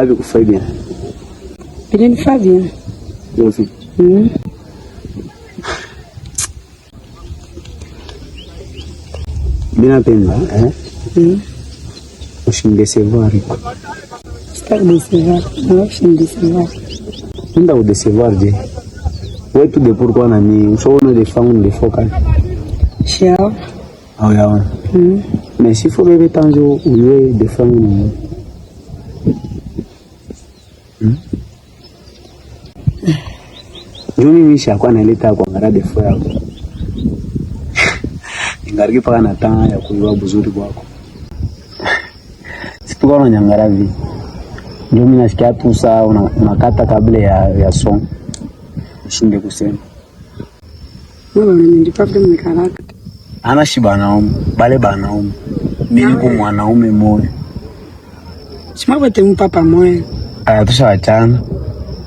wapi kufai bien? Bila ni fa bien. Yofi. Mina penda, Ushindecevoir. Sitaki decevoir. Na ushindecevoir. Nda udecevoir je. Wewe tu de pourquoi na mi ushaona de fangu de focal. Ciao. Ah ya. Mais si faut bébé tanjo uwe de fangu. Juni misha kwa naleta kwa ngara de fo yako. Ingariki paka na tanga ya kuiwa buzuri kwako. Sipuka unanyangaravi. Ndio mimi nasikia tu saa unakata kabla ya song. Ushinde kusema. Ni problem nikaraka. Ana shiba naume, bale banaume. Mimi ni mwanaume moyo. Simabate mpapa moyo. Aya tushawachana.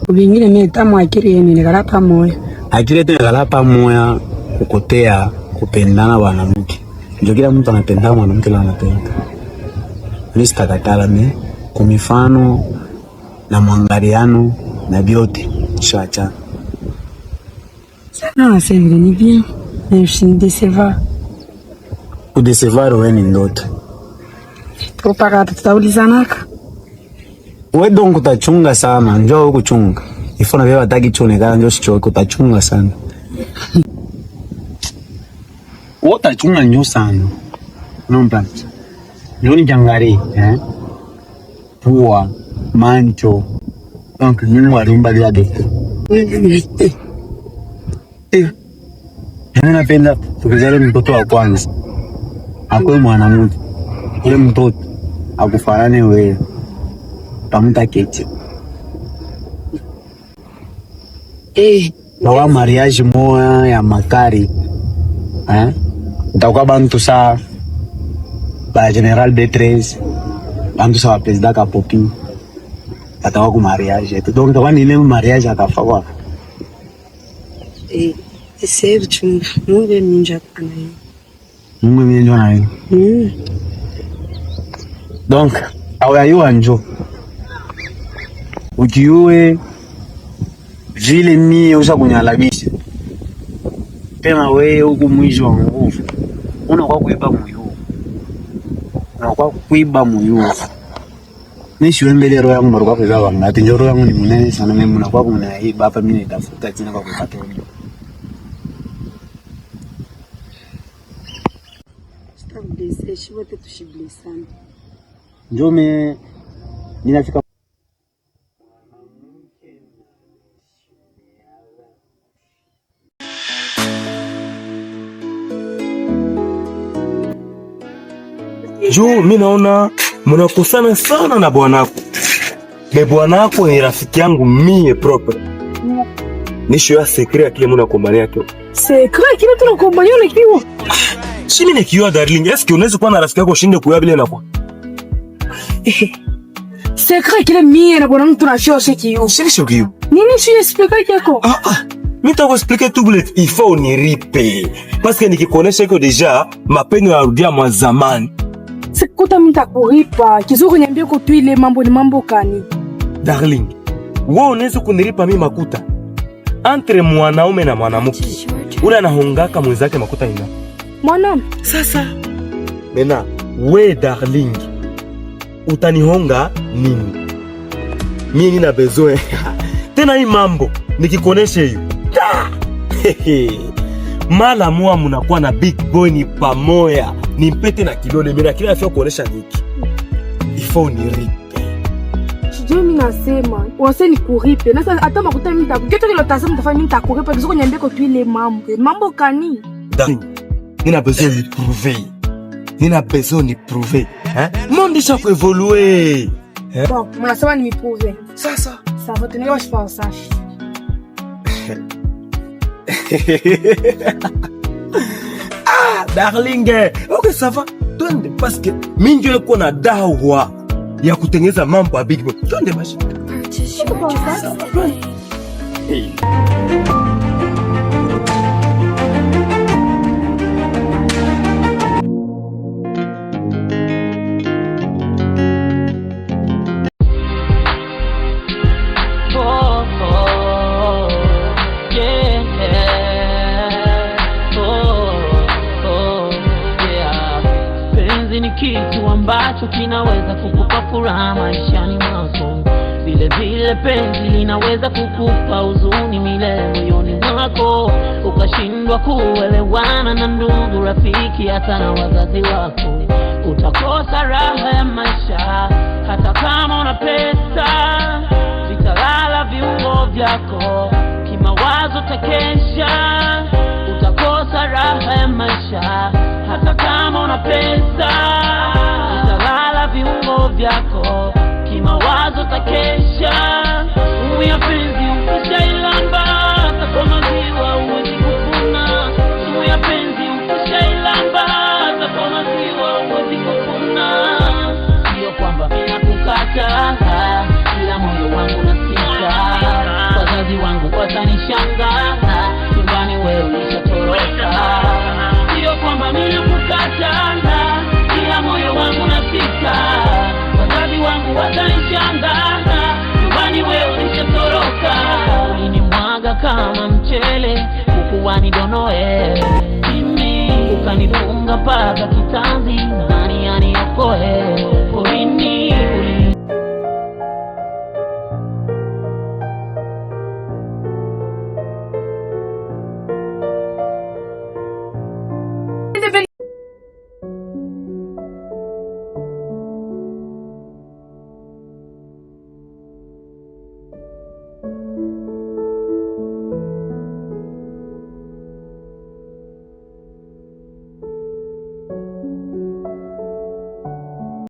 Ubingine mimi tamu akiri yeni nikarapa moyo. Akiri tena nikarapa moyo kukotea kupendana wanamke. Ndio kila mtu anapenda mwanamke na anapenda. Mimi sitakatala mimi kwa mifano na mwangaliano na vyote tushawachana. Non, c'est vrai, ni bien. Mais je suis décevant. Kudecevoir wewe ni ndoto. Propaganda tutaulizanaka. Wewe dongo utachunga sana, njoo kuchunga. Ifuna wewe hataki chonekana njoo sichoke utachunga sana. Wewe utachunga njoo sana. Naomba. Njoo ni jangari, Pua, mancho. Donc mimi walimba bila dete. Mimi napenda tukizale mtoto wa kwanza. Akwe mwanamke. Ule mtoto akufanane wewe. Tamuta kete. Bawa mariage moya ya makari. Itakuwa bantu sa ba General B13. Bantu sa president Kapopi. Atakuwa ku mariage. Donc itakuwa ni ile mariage akafakwa. Save chunga. Mungu ninja kana hiyo. Mungu ninja na hiyo. Donc, awayo anjo. Ukiwe vile mie usa kunyalabisha. Tena wewe huku mwisho wa nguvu. Unakuwa kuiba moyo. Unakuwa kuiba moyo. Nishiwe mbele roho yangu maruka kwa sababu ngati njoro yangu ni munene sana mimi mnakuwa mnaiba hapa mimi nitafuta tena kwa kupata hiyo. Wote tushiblesana. Njoo mimi ninafika juu mimi naona mnakosana sana na bwanako. Bwanako ni rafiki yangu mie proper. Nisho ya secret kile mnakombania kio. Secret kile tunakombania na kio. Si mimi nikiwa darling, eske unaweza kuwa na rafiki yako ushinde kuya bila na kwa? Secret kile mie na bwana mtu tunashio shekio. Sio kio. Nini si explique yako? Mimi nitako explique tu bullet, il faut uniripe. Parce que nikikuonesha iko deja mapendo yarudia mwa zamani. Sikuta mimi nitakuripa. Kizuri niambie kwa tu ile mambo ni mambo kani. Darling, wewe unaweza kuniripa mimi makuta. Entre mwanaume na mwanamke. Ule anahongaka mwenzake makuta ina. Mwana, sasa. Mena, we darling, utanihonga nini? Mimi nina besoin. Tena hii mambo, nikikuonesha hiyo. Mala mua mnakuwa na big boy ni pamoja. Nimpete na kidole, mimi na kile afya kuonesha niki. Ifo ni ripe. Sijui mimi nasema, wase ni kuripe. Na sasa hata makuta mimi nitakugeto kile utasema nitafanya mimi nitakuripa. Kizoko niambie kwa tu ile mambo. Mambo kani? Darling. Nina besoin de prouver. Nina besoin de prouver. Monde ça peut évoluer. Bon, mnasema ni prouver. Sasa. Ça va tenir je pense ça. Darling. OK, ça va. Twende parce que mingi yuko na dawa ya kutengeneza mambo ya big boy. Twende basi. ni kitu ambacho kinaweza kukupa furaha maishani mwako. Vile vile penzi linaweza kukupa huzuni milele moyoni mwako, ukashindwa kuelewana na ndugu, rafiki, hata na wazazi wako. Utakosa raha ya maisha hata kama una pesa, vitalala viungo vyako, kimawazo takesha. Utakosa raha ya maisha hata kama una pesa, vitalala viungo vyako, kimawazo takesha. Sumu ya penzi ukishailamba, hata kwa maziwa huwezi kufuna. Sumu ya penzi ukishailamba, hata kwa maziwa huwezi kufuna. Sio kwamba ninakukata, ila moyo wangu nasita. Wazazi wangu watanishangaa, nyumbani wewe ulishatoroka. Sio kwamba ninakukata, ila moyo wangu nasita. Wazazi wangu watanishangaa, nyumbani wewe ulishatoroka. Ulinimwaga kama mchele, ukuwa nidonoe mimi, ukanifunga mpaka kitanzi, nani aniokoe? Porini